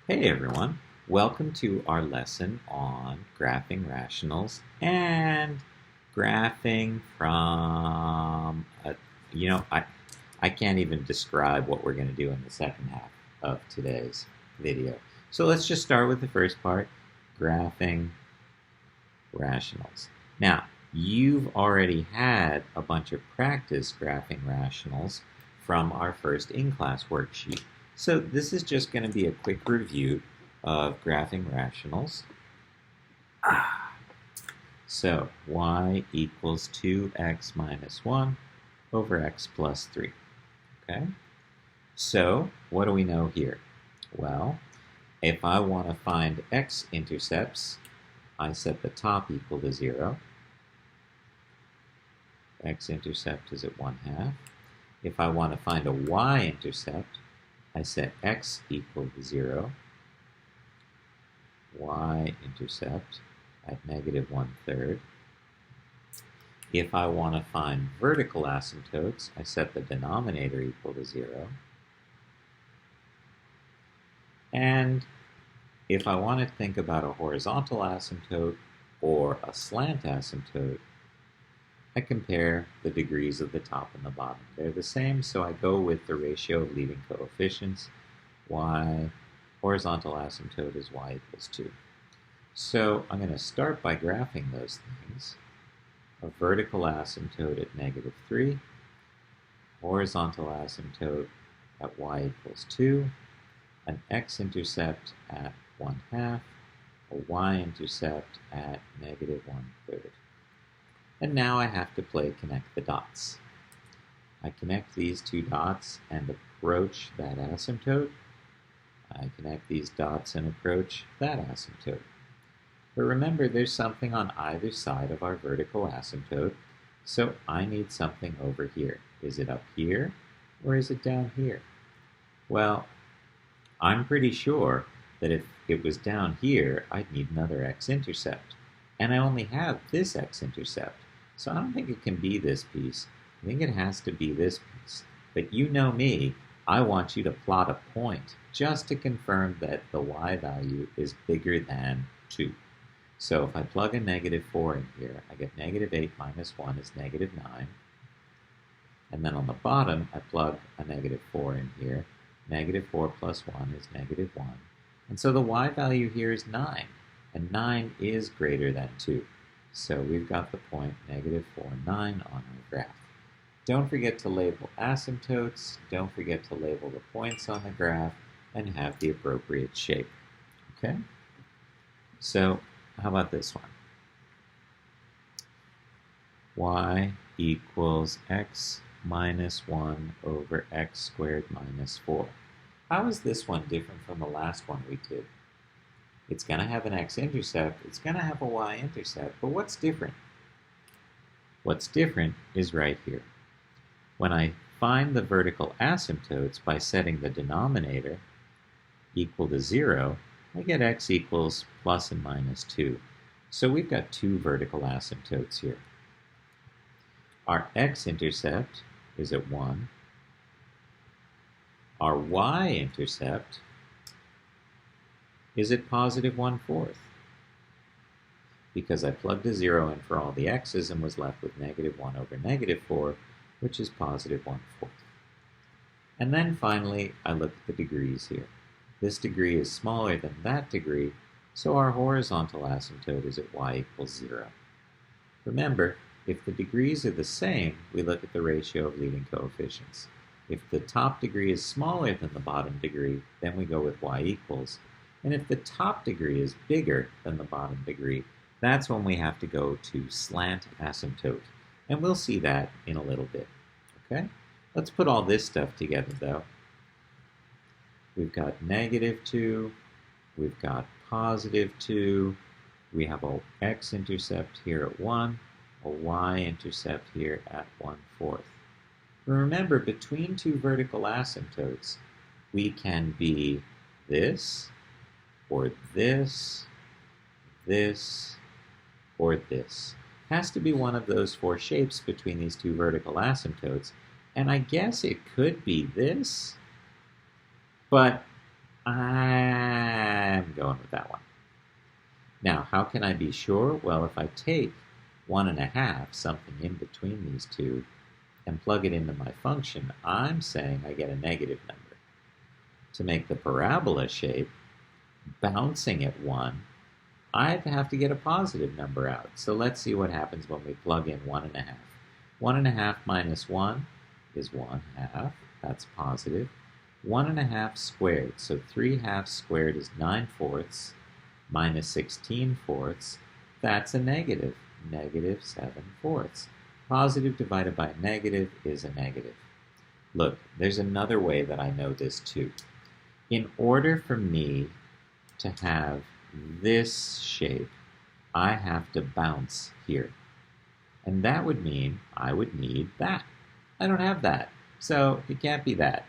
Hey everyone, welcome to our lesson on graphing rationals and graphing from you know, I, I can't even describe what we're going to do in the second half of today's video. So let's just start with the first part, graphing rationals. Now, you've already had a bunch of practice graphing rationals from our first in-class worksheet. So this is just going to be a quick review of graphing rationals. So y equals 2x minus 1 over x plus 3. Okay? So what do we know here? Well, if I want to find x-intercepts, I set the top equal to 0. X-intercept is at 1/2. If I want to find a y-intercept, I set x equal to 0, y-intercept at negative 1/3. If I want to find vertical asymptotes, I set the denominator equal to 0. And if I want to think about a horizontal asymptote or a slant asymptote, I compare the degrees of the top and the bottom. They're the same, so I go with the ratio of leading coefficients. Y, horizontal asymptote is y equals 2. So I'm going to start by graphing those things. A vertical asymptote at negative 3, horizontal asymptote at y equals 2, an x-intercept at 1/2, a y-intercept at negative 1/3. And now I have to play connect the dots. I connect these two dots and approach that asymptote. I connect these dots and approach that asymptote. But remember, there's something on either side of our vertical asymptote, so I need something over here. Is it up here, or is it down here? Well, I'm pretty sure that if it was down here, I'd need another x-intercept. And I only have this x-intercept. So I don't think it can be this piece. I think it has to be this piece. But you know me, I want you to plot a point just to confirm that the y value is bigger than 2. So if I plug a negative 4 in here, I get negative 8 minus 1 is negative 9. And then on the bottom, I plug a negative 4 in here. Negative 4 plus 1 is negative 1. And so the y value here is 9. And 9 is greater than 2. So we've got the point negative 4, 9 on our graph. Don't forget to label asymptotes. Don't forget to label the points on the graph and have the appropriate shape. Okay? So how about this one? Y equals x minus 1 over x squared minus 4. How is this one different from the last one we did? It's going to have an x-intercept, it's going to have a y-intercept, but what's different? What's different is right here. When I find the vertical asymptotes by setting the denominator equal to 0, I get x equals plus and minus 2. So we've got two vertical asymptotes here. Our x-intercept is at 1. Our y-intercept is at positive 1/4. Because I plugged a 0 in for all the x's and was left with negative 1 over negative 4, which is positive 1/4. And then finally, I look at the degrees here. This degree is smaller than that degree, so our horizontal asymptote is at y equals 0. Remember, if the degrees are the same, we look at the ratio of leading coefficients. If the top degree is smaller than the bottom degree, then we go with y equals. And if the top degree is bigger than the bottom degree, that's when we have to go to slant asymptote. And we'll see that in a little bit. Okay? Let's put all this stuff together, though. We've got negative 2. We've got positive 2. We have a x-intercept here at 1. A y-intercept here at 1/4. Remember, between two vertical asymptotes, we can be this, or this, this, or this. Has to be one of those four shapes between these two vertical asymptotes, and I guess it could be this, but going with that one. Now, how can I be sure? Well, if I take 1.5, something in between these two, and plug it into my function, I'm saying I get a negative number. To make the parabola shape, bouncing at 1, I'd have to get a positive number out. So let's see what happens when we plug in 1.5. 1.5 minus 1 is 1/2. That's positive. 1.5 squared, so 3/2 squared is 9/4 minus 16/4. That's a negative, negative 7/4. Positive divided by negative is a negative. Look, there's another way that I know this too. In order for me to have this shape, I have to bounce here. And that would mean I would need that. I don't have that, so it can't be that.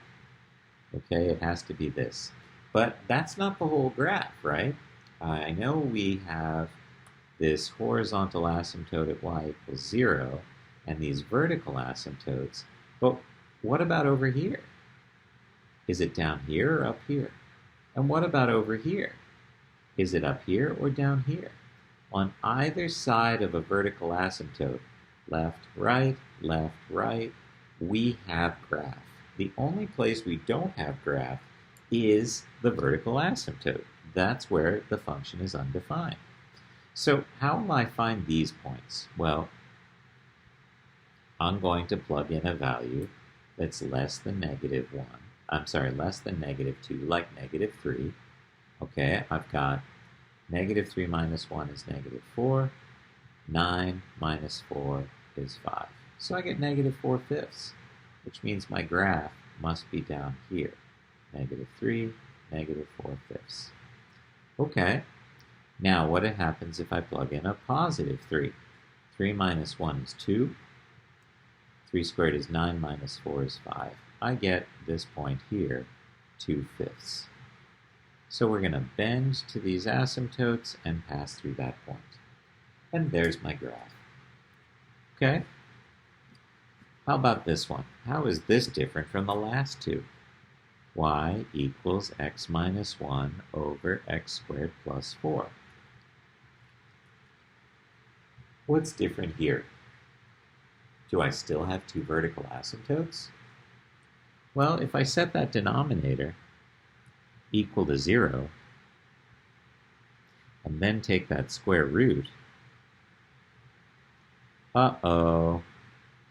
Okay, it has to be this. But that's not the whole graph, right? I know we have this horizontal asymptote at y equals 0 and these vertical asymptotes, but what about over here? Is it down here or up here? And what about over here? Is it up here or down here? On either side of a vertical asymptote, left, right, we have graph. The only place we don't have graph is the vertical asymptote. That's where the function is undefined. So how will I find these points? Well, I'm going to plug in a value that's less than -1. Less than -2, like -3. Okay, I've got -3 minus 1 is -4. 9 minus 4 is 5. So I get -4/5, which means my graph must be down here. -3, -4/5. Okay, now what happens if I plug in a positive 3? 3 minus 1 is 2. 3 squared is 9 minus 4 is 5. I get this point here, 2/5. So we're going to bend to these asymptotes and pass through that point. And there's my graph. Okay? How about this one? How is this different from the last two? Y equals x minus 1 over x squared plus 4. What's different here? Do I still have two vertical asymptotes? Well, if I set that denominator equal to 0, and then take that square root, uh-oh,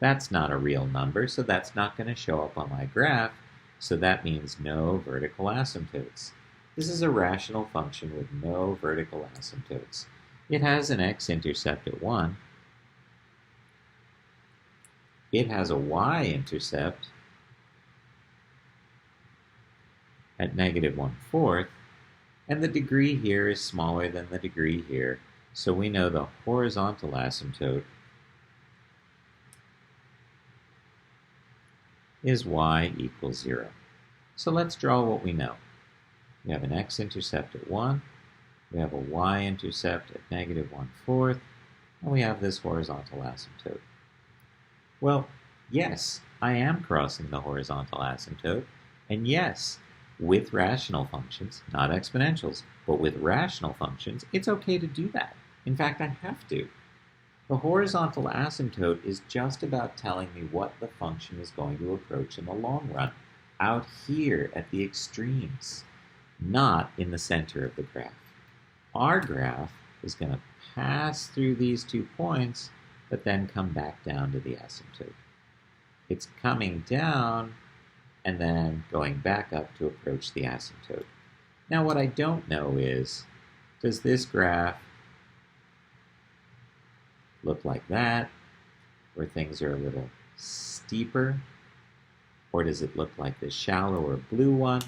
that's not a real number, so that's not going to show up on my graph, so that means no vertical asymptotes. This is a rational function with no vertical asymptotes. It has an x-intercept at 1. It has a y-intercept at -1/4, and the degree here is smaller than the degree here, so we know the horizontal asymptote is y equals 0. So let's draw what we know. We have an x-intercept at 1, we have a y-intercept at -1/4, and we have this horizontal asymptote. Well, yes, I am crossing the horizontal asymptote, and yes, with rational functions, not exponentials, but with rational functions, it's okay to do that. In fact, I have to. The horizontal asymptote is just about telling me what the function is going to approach in the long run, out here at the extremes, not in the center of the graph. Our graph is going to pass through these 2 points, but then come back down to the asymptote. It's coming down and then going back up to approach the asymptote. Now what I don't know is, does this graph look like that, where things are a little steeper, or does it look like the shallower blue one?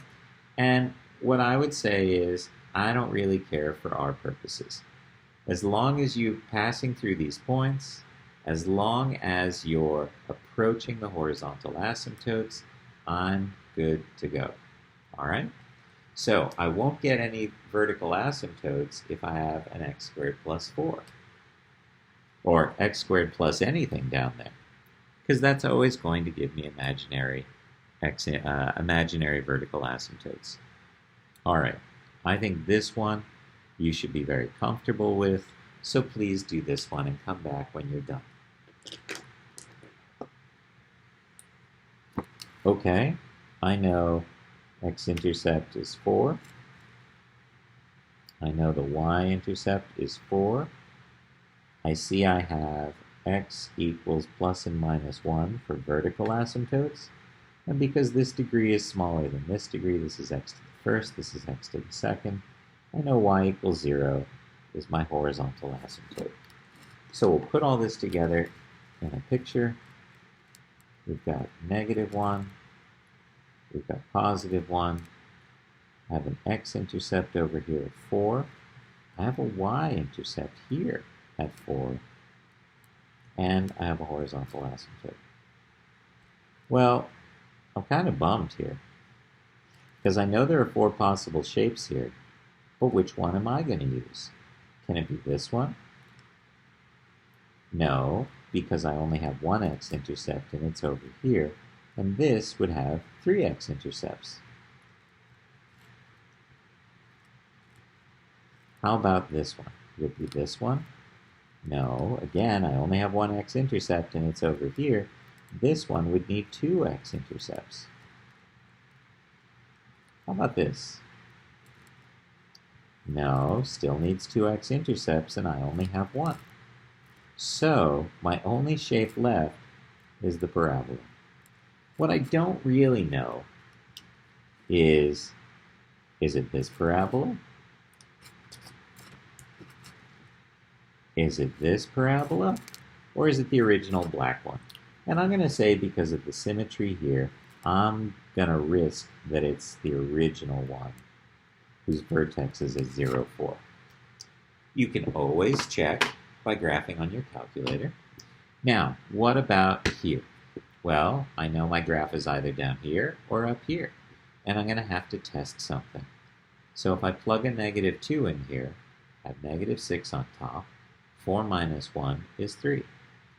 And what I would say is, I don't really care for our purposes. As long as you're passing through these points, as long as you're approaching the horizontal asymptotes, I'm good to go. All right? So I won't get any vertical asymptotes if I have an x squared plus 4. Or x squared plus anything down there. Because that's always going to give me imaginary vertical asymptotes. All right. I think this one you should be very comfortable with, so please do this one and come back when you're done. Okay, I know x-intercept is 4. I know the y-intercept is 4. I see I have x equals plus and minus 1 for vertical asymptotes. And because this degree is smaller than this degree, this is x to the first, this is x to the second, I know y equals 0 is my horizontal asymptote. So we'll put all this together in a picture. We've got -1, we've got +1, I have an x-intercept over here at 4, I have a y-intercept here at 4, and I have a horizontal asymptote. Well, I'm kind of bummed here, because I know there are 4 possible shapes here, but which one am I going to use? Can it be this one? No, because I only have one x-intercept and it's over here, and this would have 3 x-intercepts. How about this one? Would it be this one? No, again, I only have one x-intercept and it's over here. This one would need 2 x-intercepts. How about this? No, still needs 2 x-intercepts and I only have one. So, my only shape left is the parabola. What I don't really know is it this parabola? Is it this parabola? Or is it the original black one? And I'm going to say, because of the symmetry here, I'm going to risk that it's the original one, whose vertex is at 0, 4. You can always check by graphing on your calculator. Now, what about here? Well, I know my graph is either down here or up here, and I'm going to have to test something. So if I plug a -2 in here, I have -6 on top, 4 minus 1 is 3.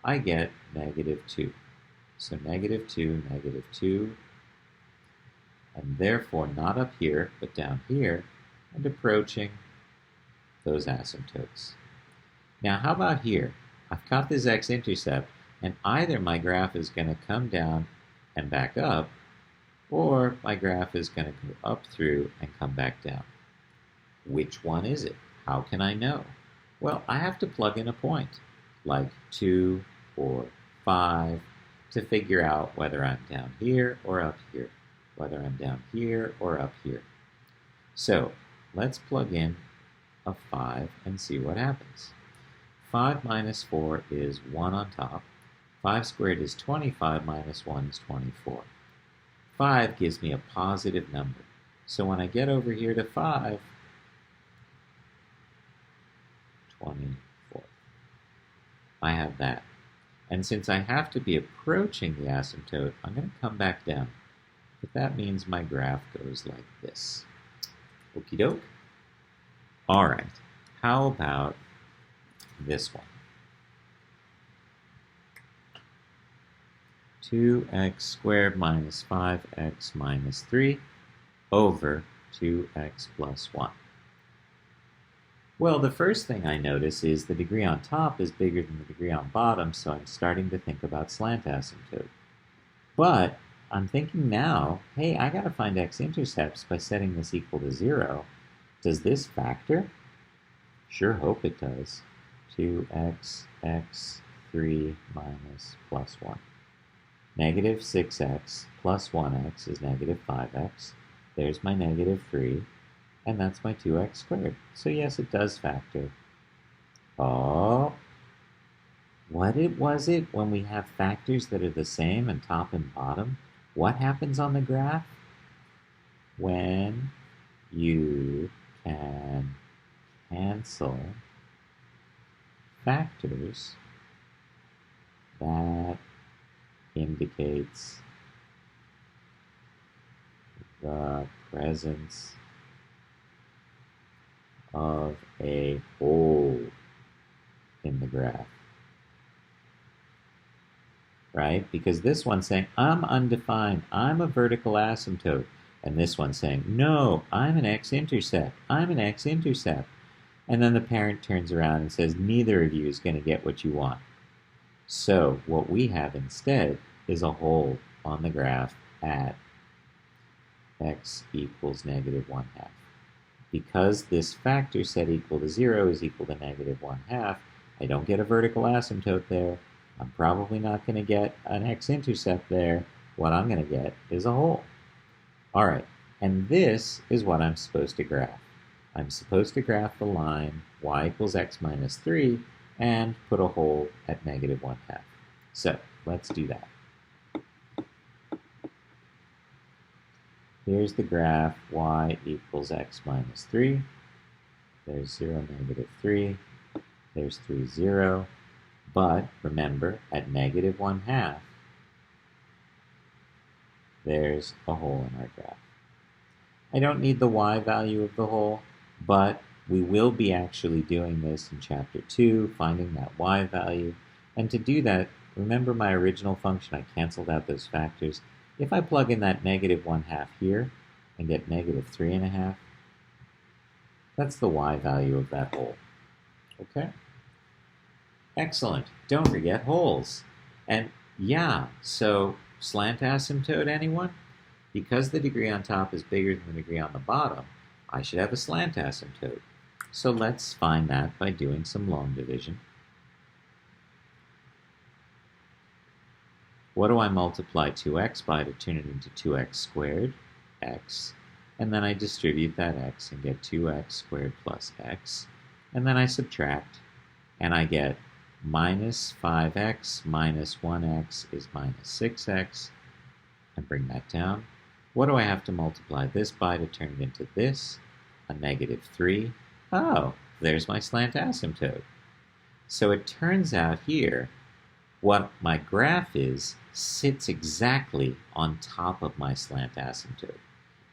I get -2. So -2, -2, and therefore not up here, but down here, and approaching those asymptotes. Now, how about here? I've got this x-intercept, and either my graph is going to come down and back up, or my graph is going to go up through and come back down. Which one is it? How can I know? Well, I have to plug in a point, like 2 or 5, to figure out whether I'm down here or up here, whether I'm down here or up here. So, let's plug in a 5 and see what happens. 5 minus 4 is 1 on top. 5 squared is 25 minus 1 is 24. 5 gives me a positive number. So when I get over here to 5, 24. I have that. And since I have to be approaching the asymptote, I'm going to come back down. But that means my graph goes like this. Okie doke. All right. How about this one? 2x squared minus 5x minus 3 over 2x plus 1. Well, the first thing I notice is the degree on top is bigger than the degree on bottom, so I'm starting to think about slant asymptote. But I'm thinking now, hey, I got to find x-intercepts by setting this equal to 0. Does this factor? Sure hope it does. 2x, x, 3 minus plus 1. Negative 6x plus 1x is negative 5x. There's my negative 3, and that's my 2x squared. So yes, it does factor. Oh, what was it when we have factors that are the same and top and bottom? What happens on the graph? When you can cancel factors, that indicates the presence of a hole in the graph. Right? Because this one's saying, I'm undefined, I'm a vertical asymptote. And this one's saying, no, I'm an x-intercept, I'm an x-intercept. And then the parent turns around and says, neither of you is going to get what you want. So what we have instead is a hole on the graph at x equals negative 1/2. Because this factor set equal to 0 is equal to negative 1/2, I don't get a vertical asymptote there. I'm probably not going to get an x-intercept there. What I'm going to get is a hole. All right, and this is what I'm supposed to graph. I'm supposed to graph the line y equals x minus 3 and put a hole at negative 1/2. So let's do that. Here's the graph y equals x minus 3. There's 0, negative 3. There's 3, 0. But remember, at negative 1/2, there's a hole in our graph. I don't need the y value of the hole, but we will be actually doing this in Chapter 2, finding that y value. And to do that, remember my original function, I canceled out those factors. If I plug in that negative 1/2 here and get negative 3.5, that's the y value of that hole. Okay? Excellent. Don't forget holes. And yeah, so slant asymptote, anyone? Because the degree on top is bigger than the degree on the bottom, I should have a slant asymptote. So let's find that by doing some long division. What do I multiply 2x by to turn it into 2x squared? X. And then I distribute that x and get 2x squared plus x. And then I subtract, and I get minus 5x minus 1x is minus 6x. And bring that down. What do I have to multiply this by to turn it into this? A negative 3. Oh, there's my slant asymptote. So it turns out here, what my graph is sits exactly on top of my slant asymptote.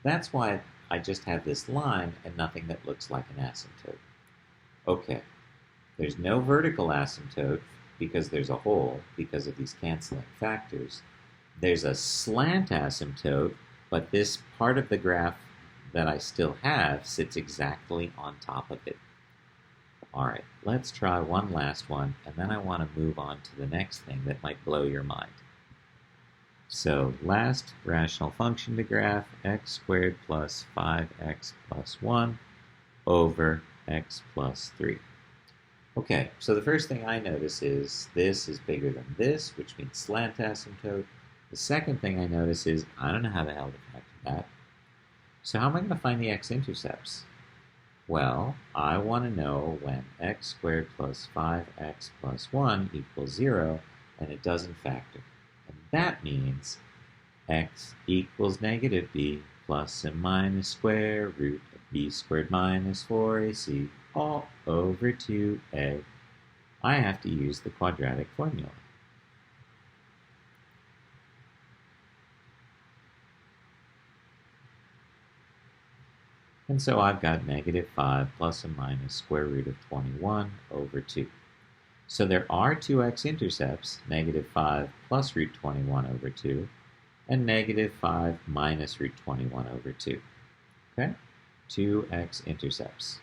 That's why I just have this line and nothing that looks like an asymptote. Okay, there's no vertical asymptote because there's a hole because of these canceling factors. There's a slant asymptote, but this part of the graph that I still have sits exactly on top of it. All right, let's try one last one, and then I want to move on to the next thing that might blow your mind. So last rational function to graph, x squared plus 5x plus 1 over x plus 3. Okay, so the first thing I notice is this is bigger than this, which means slant asymptote. The second thing I notice is I don't know how the hell to factor that. So how am I going to find the x-intercepts? Well, I want to know when x squared plus 5x plus 1 equals 0, and it doesn't factor. And that means x equals negative b plus and minus square root of b squared minus 4ac all over 2a. I have to use the quadratic formula. And so I've got negative 5 plus and minus square root of 21 over 2. So there are two x-intercepts, negative 5 plus root 21 over 2, and negative 5 minus root 21 over 2. Okay? Two x-intercepts.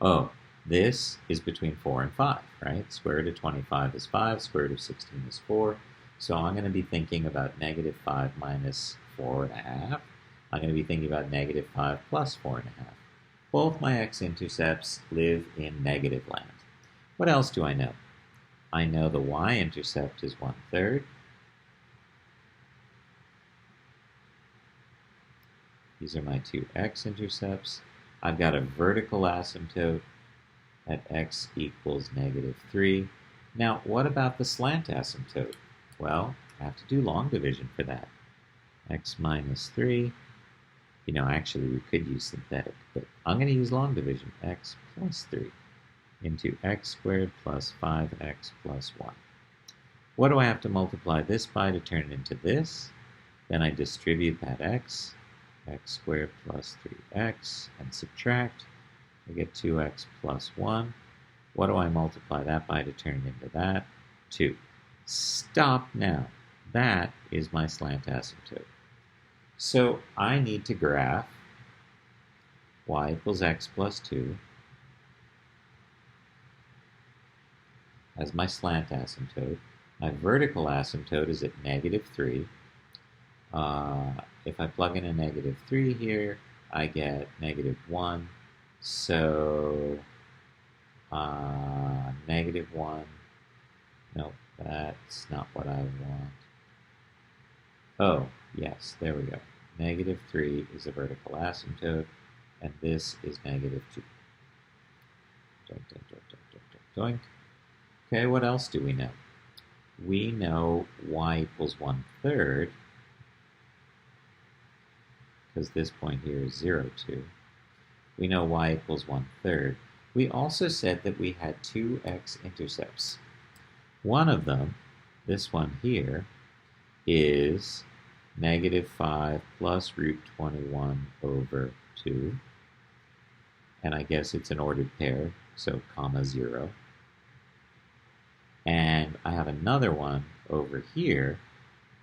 Oh, this is between 4 and 5, right? Square root of 25 is 5, square root of 16 is 4. So I'm going to be thinking about negative 5 minus 4.5. I'm going to be thinking about negative 5 plus 4.5. Both my x-intercepts live in negative land. What else do I know? I know the y-intercept is 1/3. These are my two x-intercepts. I've got a vertical asymptote at x equals negative 3. Now, what about the slant asymptote? Well, I have to do long division for that. X minus 3. You know, actually, we could use synthetic, but I'm going to use long division. X plus 3 into x squared plus 5x plus 1. What do I have to multiply this by to turn it into this? Then I distribute that x squared plus 3x, and subtract. I get 2x plus 1. What do I multiply that by to turn it into that? 2. Stop now. That is my slant asymptote. So I need to graph y equals x plus 2 as my slant asymptote. My vertical asymptote is at -3. If I plug in a -3 here, I get -1. So -1. No, that's not what I want. Oh, yes, there we go. -3 is a vertical asymptote, and this is -2. Doink, doink, doink, doink, doink, doink. Okay, what else do we know? We know y equals 1/3, because this point here is 0, 2. We know y equals 1/3. We also said that we had two x-intercepts. One of them, this one here, is -5 plus √21/2. And I guess it's an ordered pair, so comma 0. And I have another one over here,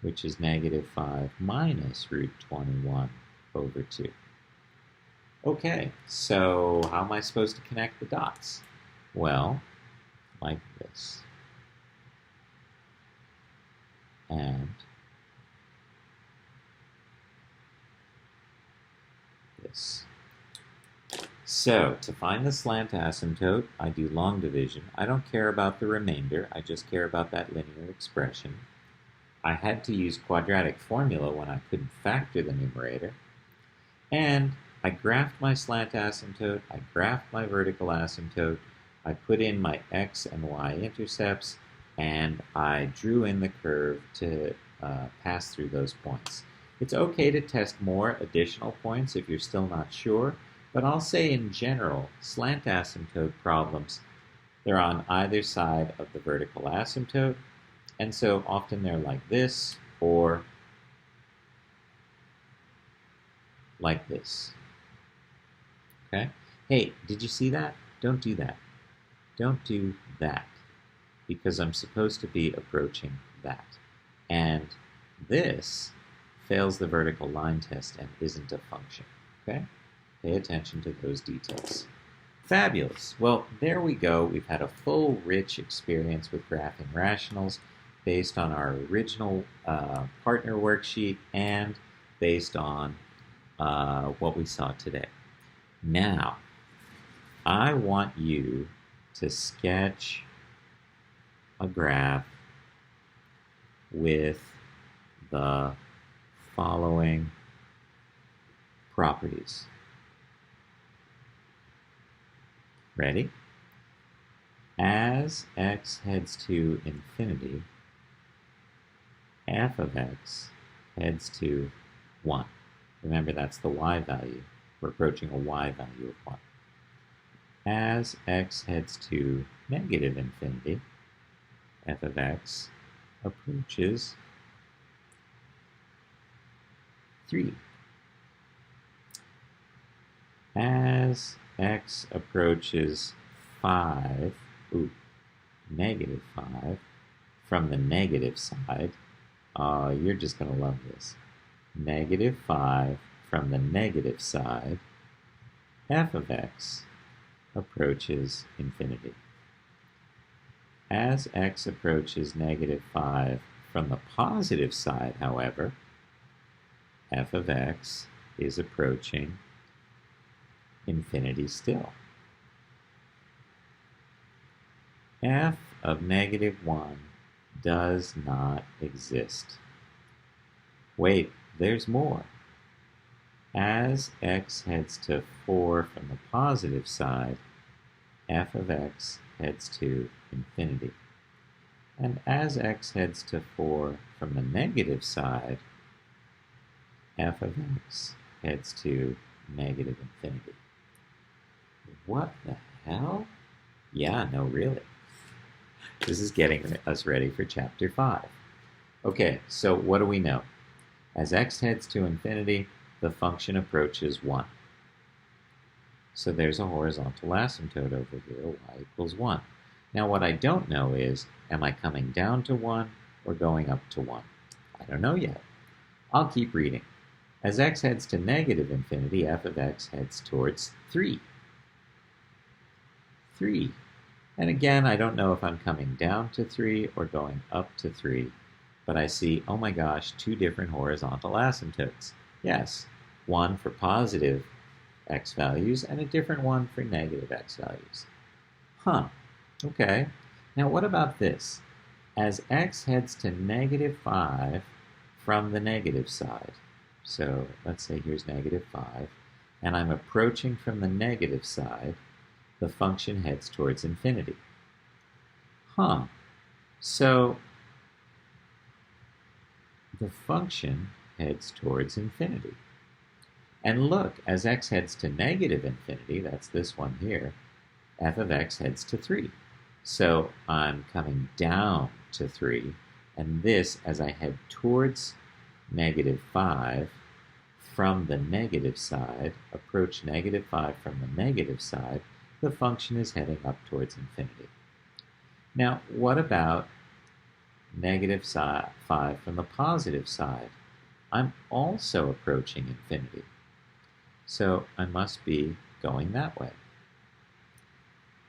which is -5 minus √21/2. Okay, so how am I supposed to connect the dots? Well, like this. And this. So, to find the slant asymptote, I do long division. I don't care about the remainder, I just care about that linear expression. I had to use quadratic formula when I couldn't factor the numerator. And I graphed my slant asymptote, I graphed my vertical asymptote, I put in my x and y intercepts, and I drew in the curve to pass through those points. It's okay to test more additional points if you're still not sure, but I'll say in general, slant asymptote problems, they're on either side of the vertical asymptote, and so often they're like this or like this. Okay? Hey, did you see that? Don't do that. Don't do that, because I'm supposed to be approaching that. And this fails the vertical line test and isn't a function. Okay? Pay attention to those details. Fabulous. Well, there we go. We've had a full, rich experience with graphing rationals based on our original partner worksheet and based on what we saw today. Now, I want you to sketch a graph with the following properties. Ready? As x heads to infinity, f of x heads to 1. Remember, that's the y value. We're approaching a y value of 1. As x heads to negative infinity, f of x approaches 3. As x approaches 5, -5, from the negative side, you're just going to love this. -5 from the negative side, f of x approaches infinity. As x approaches -5 from the positive side, however, f of x is approaching infinity still. F of -1 does not exist. Wait, there's more. As x heads to 4 from the positive side, f of x heads to infinity. And as x heads to 4 from the negative side, f of x heads to negative infinity. What the hell? Yeah, no, really. This is getting us ready for Chapter 5. Okay, so what do we know? As x heads to infinity, the function approaches 1. So there's a horizontal asymptote over here, y equals 1. Now what I don't know is, am I coming down to 1 or going up to 1? I don't know yet. I'll keep reading. As x heads to negative infinity, f of x heads towards 3. 3. And again, I don't know if I'm coming down to 3 or going up to 3, but I see, oh my gosh, two different horizontal asymptotes. Yes, one for positive x values and a different one for negative x values. Huh, okay. Now what about this? As x heads to -5 from the negative side, so let's say here's -5, and I'm approaching from the negative side, the function heads towards infinity. Huh, so the function heads towards infinity. And look, as x heads to negative infinity, that's this one here, f of x heads to 3. So I'm coming down to 3, and this, as I head towards -5 from the negative side, approach -5 from the negative side, the function is heading up towards infinity. Now, what about -5 from the positive side? I'm also approaching infinity. So I must be going that way.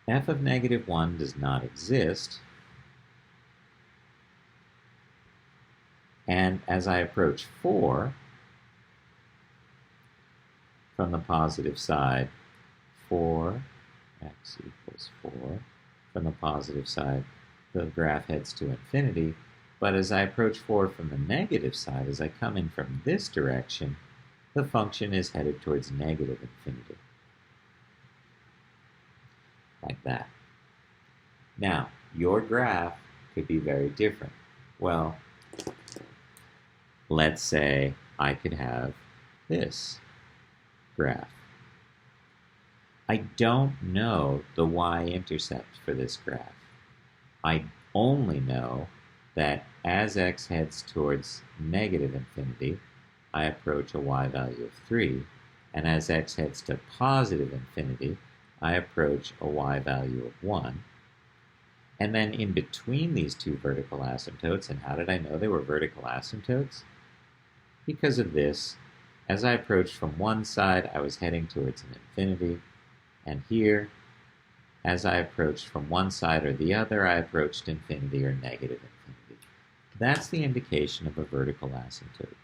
F of -1 does not exist. And as I approach 4 from the positive side, 4, x equals 4, from the positive side, the graph heads to infinity. But as I approach 4 from the negative side, as I come in from this direction, the function is headed towards negative infinity. Like that. Now, your graph could be very different. Well, let's say I could have this graph. I don't know the y-intercept for this graph. I only know that as x heads towards negative infinity, I approach a y value of 3, and as x heads to positive infinity, I approach a y value of 1. And then in between these two vertical asymptotes, and how did I know they were vertical asymptotes? Because of this, as I approached from one side, I was heading towards an infinity, and here, as I approached from one side or the other, I approached infinity or negative infinity. That's the indication of a vertical asymptote.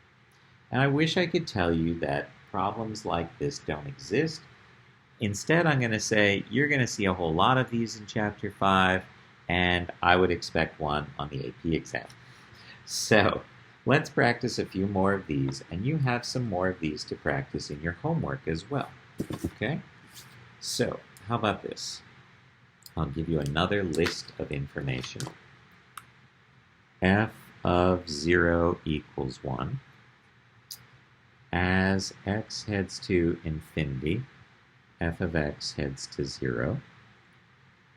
And I wish I could tell you that problems like this don't exist. Instead, I'm going to say you're going to see a whole lot of these in Chapter 5, and I would expect one on the AP exam. So let's practice a few more of these, and you have some more of these to practice in your homework as well. Okay? So how about this? I'll give you another list of information. F of 0 equals 1. As x heads to infinity, f of x heads to 0.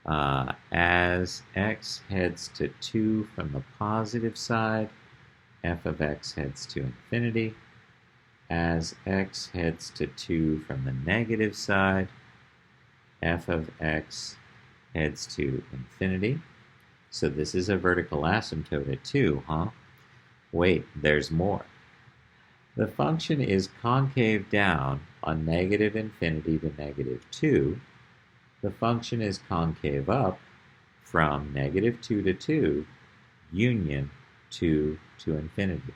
As x heads to 2 from the positive side, f of x heads to infinity. As x heads to 2 from the negative side, f of x heads to infinity. So this is a vertical asymptote at 2, huh? Wait, there's more. The function is concave down on negative infinity to -2. The function is concave up from -2 to 2, union 2 to infinity.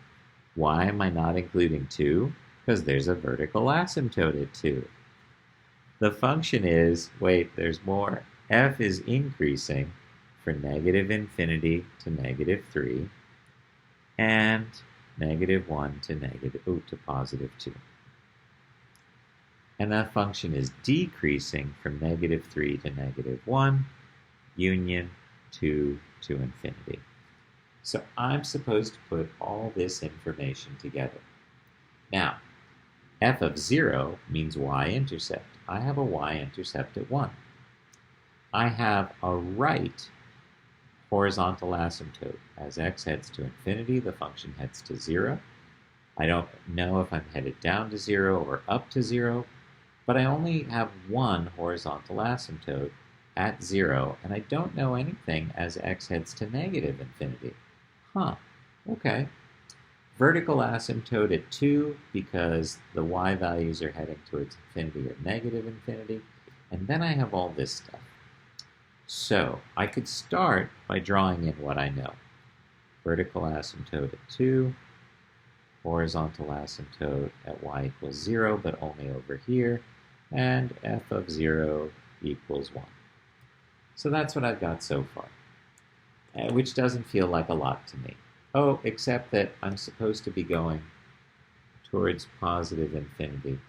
Why am I not including 2? Because there's a vertical asymptote at 2. The function is, wait, there's more. F is increasing for negative infinity to -3, and -1 to +2. And that function is decreasing from -3 to -1, union 2 to infinity. So I'm supposed to put all this information together. Now, f of 0 means y-intercept. I have a y-intercept at 1. I have a right horizontal asymptote. As x heads to infinity, the function heads to 0. I don't know if I'm headed down to 0 or up to 0, but I only have one horizontal asymptote at 0, and I don't know anything as x heads to negative infinity. Huh, okay. Vertical asymptote at 2 because the y values are heading towards infinity or negative infinity, and then I have all this stuff. So I could start by drawing in what I know. Vertical asymptote at 2, horizontal asymptote at y equals 0, but only over here, and f of 0 equals 1. So that's what I've got so far, which doesn't feel like a lot to me. Oh, except that I'm supposed to be going towards positive infinity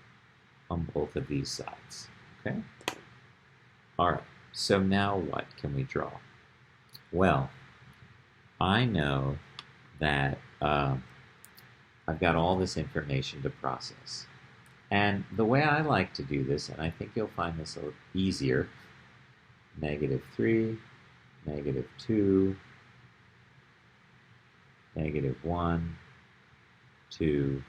on both of these sides, okay? All right, so now what can we draw? Well, I know that I've got all this information to process. And the way I like to do this, and I think you'll find this a little easier, -3, -2, -1, 2.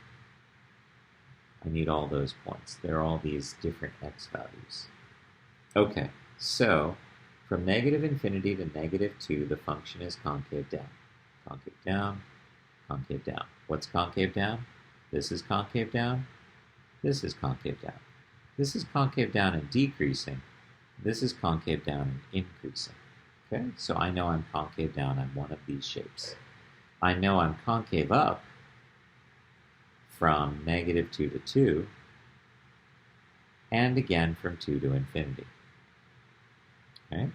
I need all those points. There are all these different x values. Okay, so from -infinity to -2, the function is concave down. Concave down, concave down. What's concave down? This is concave down. This is concave down. This is concave down and decreasing. This is concave down and increasing. Okay, so I know I'm concave down on one of these shapes. I know I'm concave up from -2 to 2, and again from 2 to infinity. Okay?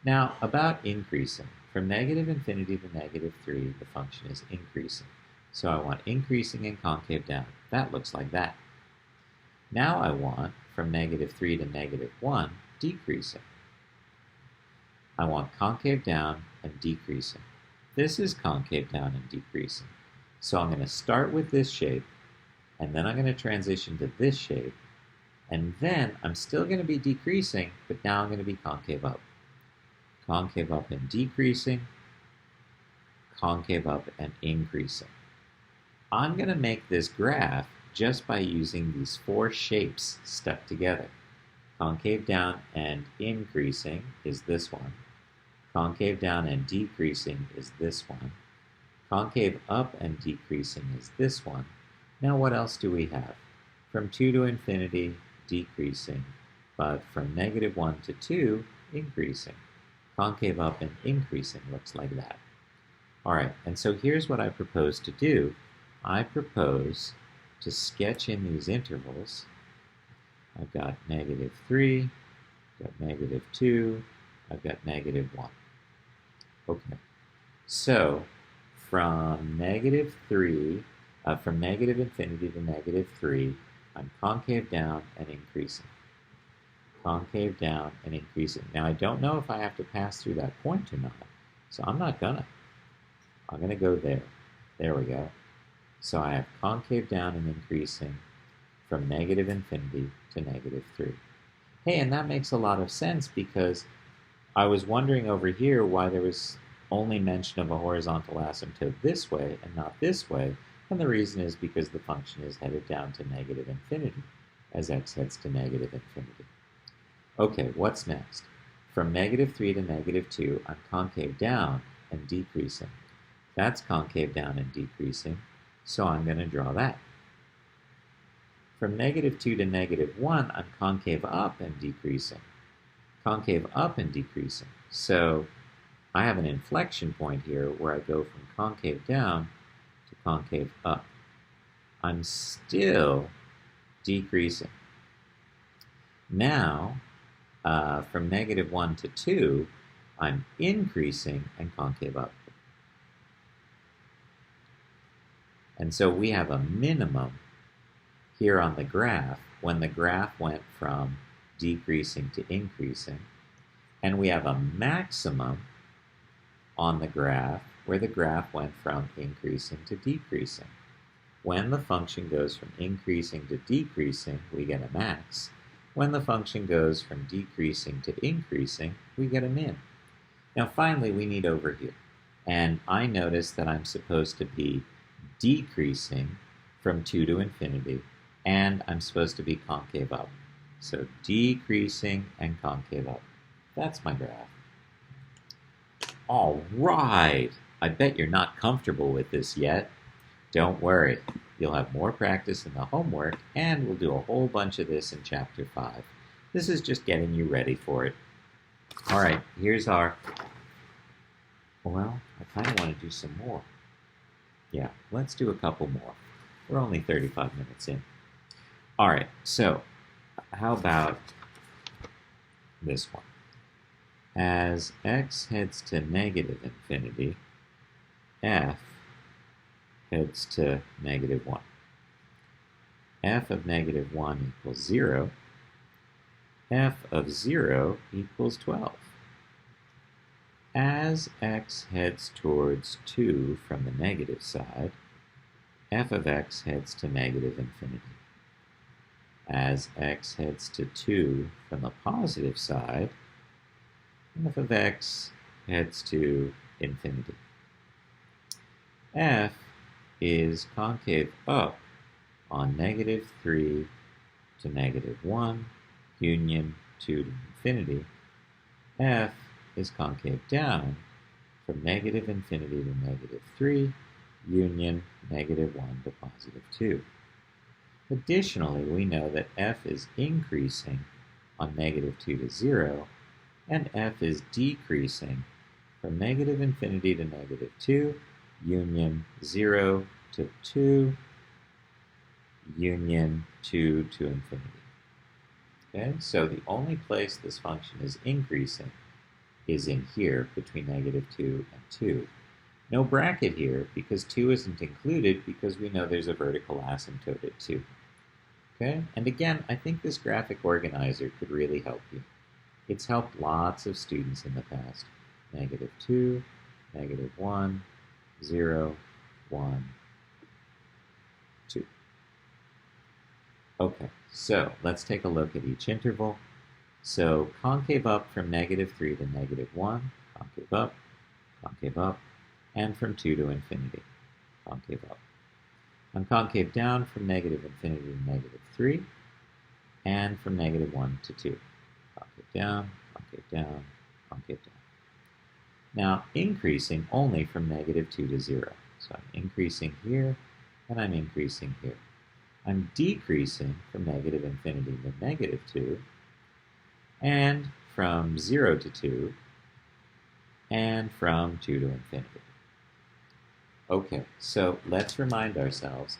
Now, about increasing. From -infinity to -3, the function is increasing. So I want increasing and concave down. That looks like that. Now I want, from -3 to -1, decreasing. I want concave down and decreasing. This is concave down and decreasing. So I'm going to start with this shape, and then I'm going to transition to this shape, and then I'm still going to be decreasing, but now I'm going to be concave up. Concave up and decreasing, concave up and increasing. I'm going to make this graph just by using these 4 shapes stuck together. Concave down and increasing is this one. Concave down and decreasing is this one. Concave up and decreasing is this one. Now what else do we have? From 2 to infinity, decreasing, but from -1 to 2, increasing. Concave up and increasing looks like that. All right, and so here's what I propose to do. I propose to sketch in these intervals. I've got -3, I've got -2, I've got -1. Okay, so from -3, from -infinity to -3, I'm concave down and increasing. Concave down and increasing. Now I don't know if I have to pass through that point or not, so I'm not gonna. I'm gonna go there. There we go. So I have concave down and increasing from -infinity to -3. Hey, and that makes a lot of sense because I was wondering over here why there was only mention of a horizontal asymptote this way and not this way, and the reason is because the function is headed down to -infinity as x heads to -infinity. Okay, what's next? From -3 to -2, I'm concave down and decreasing. That's concave down and decreasing, so I'm going to draw that. From -2 to -1, I'm concave up and decreasing. Concave up and decreasing. So I have an inflection point here where I go from concave down to concave up. I'm still decreasing. Now, from -1 to 2, I'm increasing and concave up. And so we have a minimum here on the graph when the graph went from decreasing to increasing, and we have a maximum on the graph where the graph went from increasing to decreasing. When the function goes from increasing to decreasing, we get a max. When the function goes from decreasing to increasing, we get a min. Now finally we need over here, and I notice that I'm supposed to be decreasing from 2 to infinity, and I'm supposed to be concave up. So decreasing and concave up. That's my graph. All right, I bet you're not comfortable with this yet. Don't worry, you'll have more practice in the homework, and we'll do a whole bunch of this in Chapter 5. This is just getting you ready for it. All right, here's our, well, I kind of want to do some more. Yeah, let's do a couple more. We're only 35 minutes in. All right, so how about this one? As x heads to negative infinity, f heads to negative 1. F of negative 1 equals 0. F of 0 equals 12. As x heads towards 2 from the negative side, f of x heads to negative infinity. As x heads to 2 from the positive side, f of x heads to infinity. F is concave up on negative 3 to negative 1, union 2 to infinity. F is concave down from negative infinity to negative 3, union negative 1 to positive 2. Additionally, we know that f is increasing on negative 2 to 0, and f is decreasing from negative infinity to negative 2, union 0 to 2, union 2 to infinity. Okay, so the only place this function is increasing is in here between negative 2 and 2. No bracket here because 2 isn't included because we know there's a vertical asymptote at 2. Okay, and again, I think this graphic organizer could really help you. It's helped lots of students in the past. Negative 2, negative 1, 0, 1, 2. Okay, so let's take a look at each interval. So concave up from negative 3 to negative 1, concave up, and from 2 to infinity, concave up. And concave down from negative infinity to negative 3, and from negative 1 to 2. Concave down, concave down, concave down. Now increasing only from negative 2 to 0. So I'm increasing here, and I'm increasing here. I'm decreasing from negative infinity to negative 2, and from 0 to 2, and from 2 to infinity. Okay, so let's remind ourselves,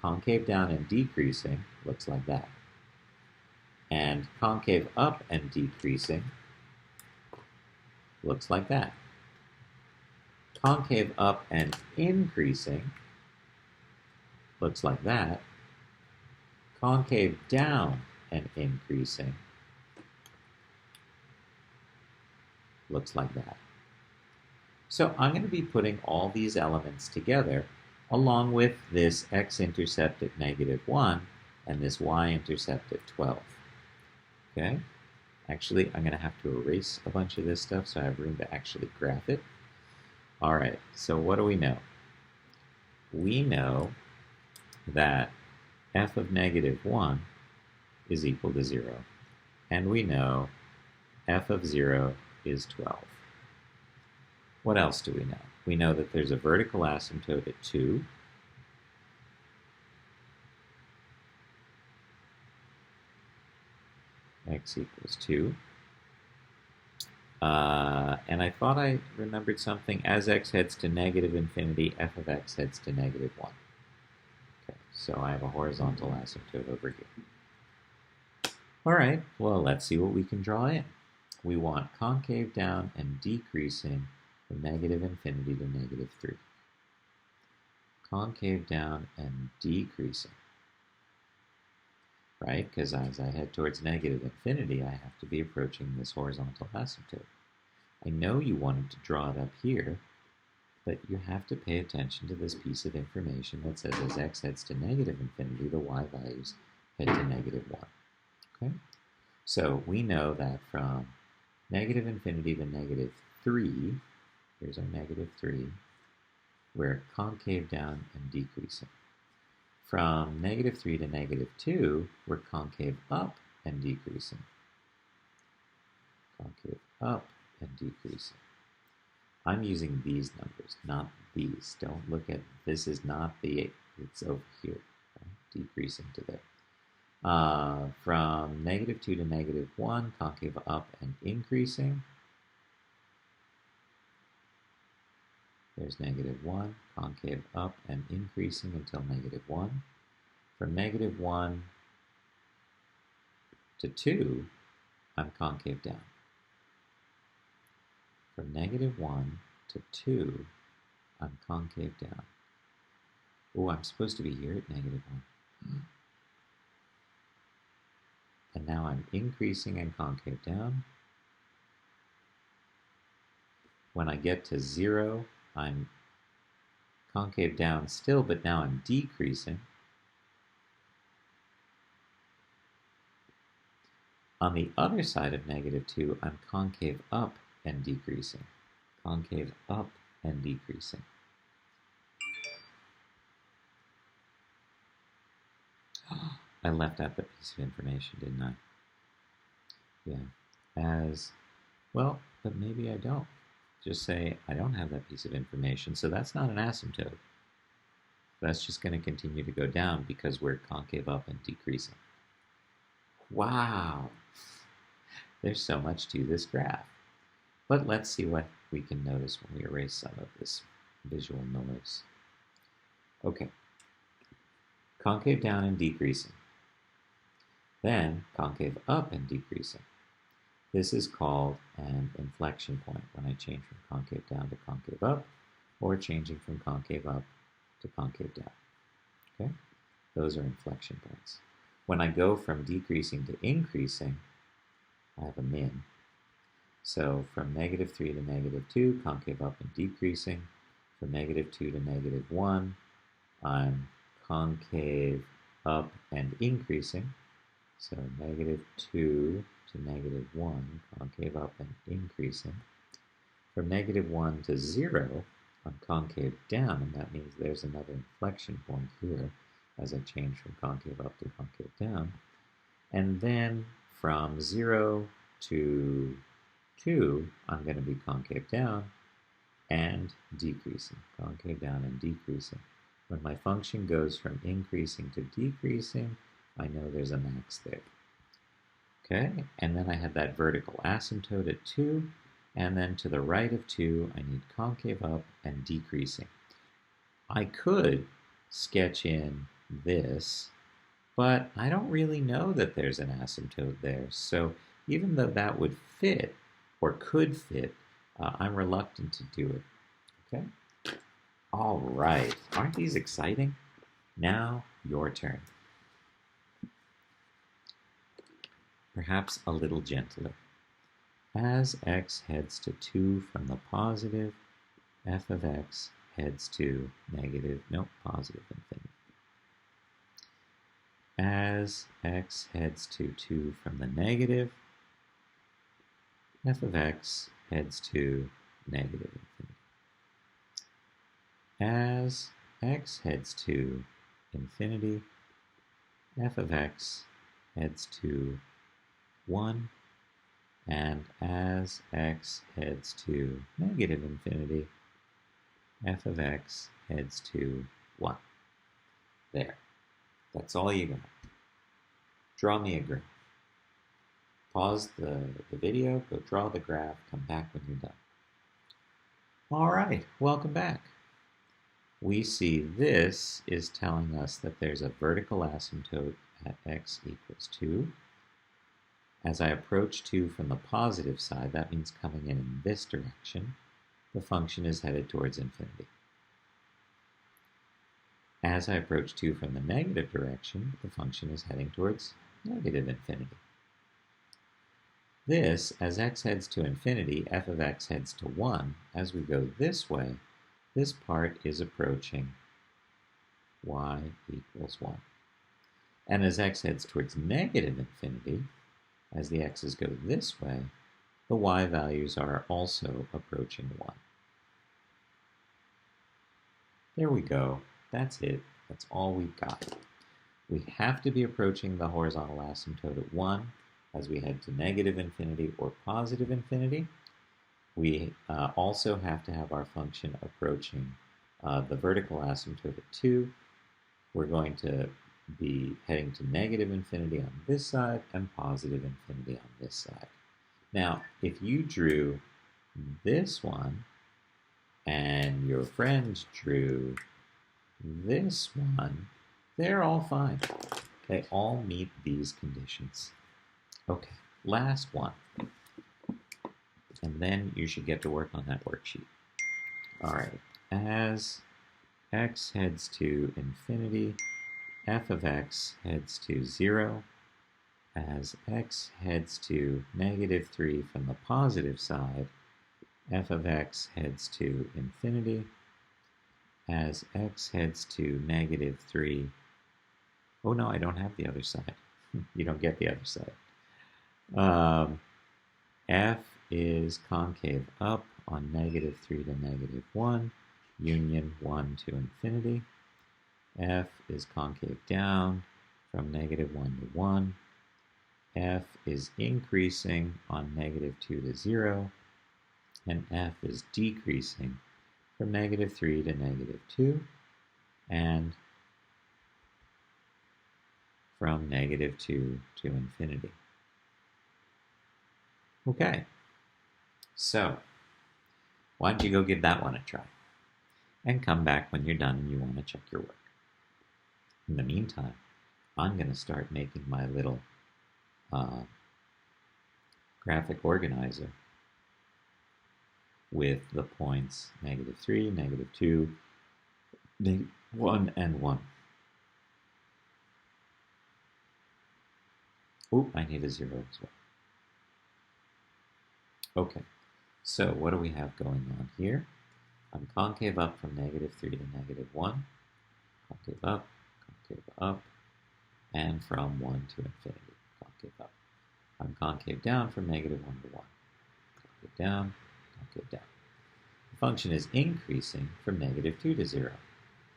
concave down and decreasing looks like that. And concave up and decreasing looks like that. Concave up and increasing looks like that. Concave down and increasing looks like that. So I'm going to be putting all these elements together along with this x-intercept at negative 1 and this y-intercept at 12. Okay? Actually, I'm going to have to erase a bunch of this stuff so I have room to actually graph it. All right, so what do we know? We know that f of negative 1 is equal to 0. And we know f of 0 is 12. What else do we know? We know that there's a vertical asymptote at 2. X equals 2. And I thought I remembered something. As x heads to negative infinity, f of x heads to negative 1. Okay, so I have a horizontal asymptote over here. All right, well, let's see what we can draw in. We want concave down and decreasing from negative infinity to negative 3. Concave down and decreasing. Right? Because as I head towards negative infinity, I have to be approaching this horizontal asymptote. I know you wanted to draw it up here, but you have to pay attention to this piece of information that says as x heads to negative infinity, the y values head to negative 1. Okay? So we know that from negative infinity to negative 3, here's our negative 3, we're concave down and decreasing. From negative 3 to negative 2, we're concave up and decreasing. Concave up and decreasing. I'm using these numbers, not these. Don't look at, this is not the 8. It's over here, right? Decreasing to there. From negative 2 to negative 1, concave up and increasing. there's -1, concave up and increasing until -1. From -1 to 2, I'm concave down. From -1 to 2, I'm concave down. Oh, I'm supposed to be here at -1. And now I'm increasing and concave down. When I get to 0, I'm concave down still, but now I'm decreasing. On the other side of -2, I'm concave up and decreasing. Concave up and decreasing. I left out that piece of information, didn't I? Yeah. As, well, but maybe I don't. Just say I don't have that piece of information, so that's not an asymptote. That's just going to continue to go down because we're concave up and decreasing. Wow! There's so much to this graph. But let's see what we can notice when we erase some of this visual noise. Okay. Concave down and decreasing. Then concave up and decreasing. This is called an inflection point when I change from concave down to concave up, or changing from concave up to concave down. Okay? Those are inflection points. When I go from decreasing to increasing, I have a min. So from -3 to -2, concave up and decreasing. From -2 to -1, I'm concave up and increasing. So -2 to -1, concave up and increasing. From -1 to 0, I'm concave down, and that means there's another inflection point here as I change from concave up to concave down. And then from 0 to 2, I'm going to be concave down and decreasing, concave down and decreasing. When my function goes from increasing to decreasing, I know there's a max there. Okay, and then I have that vertical asymptote at 2, and then to the right of 2, I need concave up and decreasing. I could sketch in this, but I don't really know that there's an asymptote there. So even though that would fit, or could fit, I'm reluctant to do it. Okay? All right. Aren't these exciting? Now, your turn. Perhaps a little gentler. As x heads to 2 from the positive, f of x heads to positive infinity. As x heads to 2 from the negative, f of x heads to negative infinity. As x heads to infinity, f of x heads to 1, and as x heads to negative infinity, f of x heads to 1. There. That's all you got. Draw me a graph. Pause the video, go draw the graph, come back when you're done. All right, welcome back. We see this is telling us that there's a vertical asymptote at x equals 2. As I approach 2 from the positive side, that means coming in this direction, the function is headed towards infinity. As I approach 2 from the negative direction, the function is heading towards negative infinity. This, as x heads to infinity, f of x heads to 1, as we go this way, this part is approaching y equals 1. And as x heads towards negative infinity, as the x's go this way, the y values are also approaching 1. There we go. That's it. That's all we've got. We have to be approaching the horizontal asymptote at 1 as we head to negative infinity or positive infinity. We also have to have our function approaching the vertical asymptote at 2. We're going to be heading to negative infinity on this side and positive infinity on this side. Now, if you drew this one and your friends drew this one, they're all fine. They all meet these conditions. Okay, last one. And then you should get to work on that worksheet. All right, as x heads to infinity, f of x heads to 0. As x heads to -3 from the positive side, f of x heads to infinity. As x heads to -3, oh no, I don't have the other side. You don't get the other side. F is concave up on -3 to -1, union 1 to infinity. F is concave down from -1 to 1. F is increasing on -2 to 0. And F is decreasing from -3 to -2. And from -2 to infinity. Okay, so why don't you go give that one a try? And come back when you're done and you want to check your work. In the meantime, I'm going to start making my little graphic organizer with the points -3, -2, 1, and 1. Oh, I need a 0 as well. Okay, so what do we have going on here? I'm concave up from -3 to -1, concave up, and from 1 to infinity, concave up. I'm concave down from -1 to 1, concave down, concave down. The function is increasing from -2 to 0.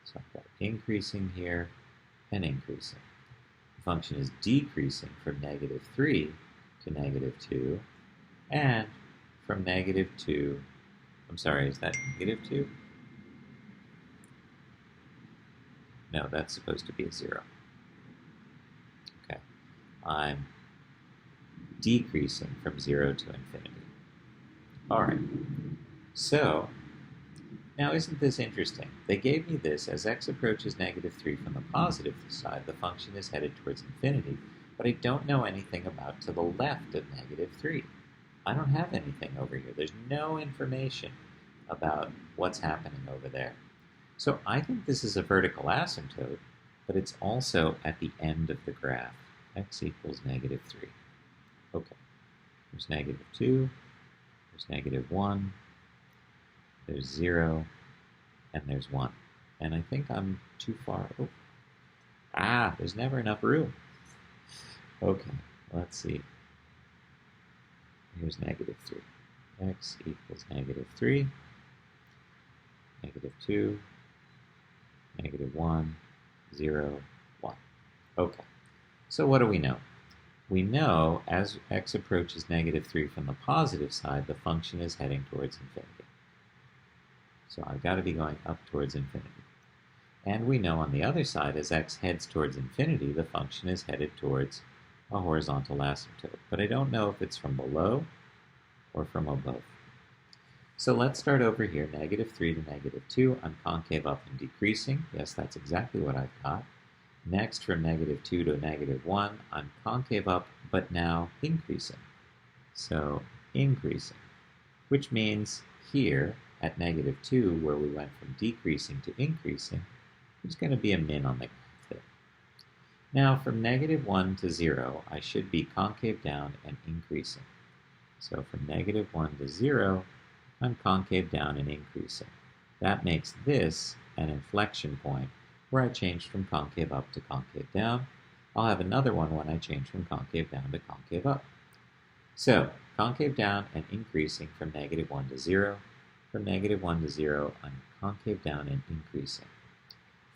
So I've got increasing here and increasing. The function is decreasing from -3 to -2 and from -2, I'm sorry, is that -2? No, that's supposed to be a 0. Okay, I'm decreasing from 0 to infinity. All right, so now isn't this interesting? They gave me this as x approaches -3 from the positive side, the function is headed towards infinity, but I don't know anything about to the left of -3. I don't have anything over here. There's no information about what's happening over there. So I think this is a vertical asymptote, but it's also at the end of the graph. X equals -3. Okay, there's -2, there's -1, there's 0, and there's 1. And I think I'm too far over. There's never enough room. Okay, let's see. Here's -3. X equals -3, -2, -1, 0, 1. Okay, so what do we know? We know as x approaches -3 from the positive side, the function is heading towards infinity. So I've got to be going up towards infinity. And we know on the other side, as x heads towards infinity, the function is headed towards a horizontal asymptote. But I don't know if it's from below or from above. So let's start over here, -3 to -2. I'm concave up and decreasing. Yes, that's exactly what I've got. Next, from -2 to -1, I'm concave up, but now increasing. So increasing, which means here at -2, where we went from decreasing to increasing, there's going to be a min on the graph there. Now, from -1 to 0, I should be concave down and increasing. So from -1 to 0, I'm concave down and increasing. That makes this an inflection point where I change from concave up to concave down. I'll have another one when I change from concave down to concave up. So, concave down and increasing from -1 to 0. From -1 to 0, I'm concave down and increasing.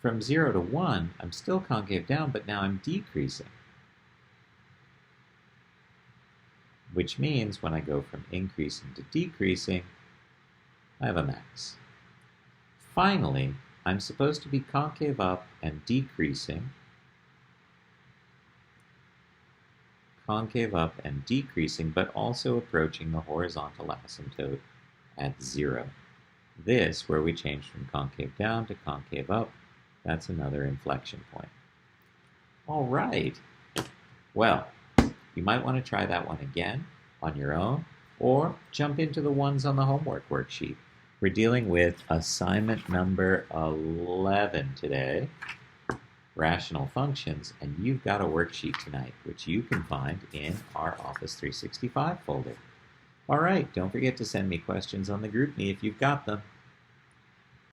From 0 to 1, I'm still concave down, but now I'm decreasing. Which means when I go from increasing to decreasing, I have a max. Finally, I'm supposed to be concave up and decreasing, but also approaching the horizontal asymptote at 0. This, where we change from concave down to concave up, that's another inflection point. All right. Well, you might want to try that one again on your own, or jump into the ones on the homework worksheet. We're dealing with assignment number 11 today, rational functions, and you've got a worksheet tonight, which you can find in our Office 365 folder. All right, don't forget to send me questions on the GroupMe if you've got them.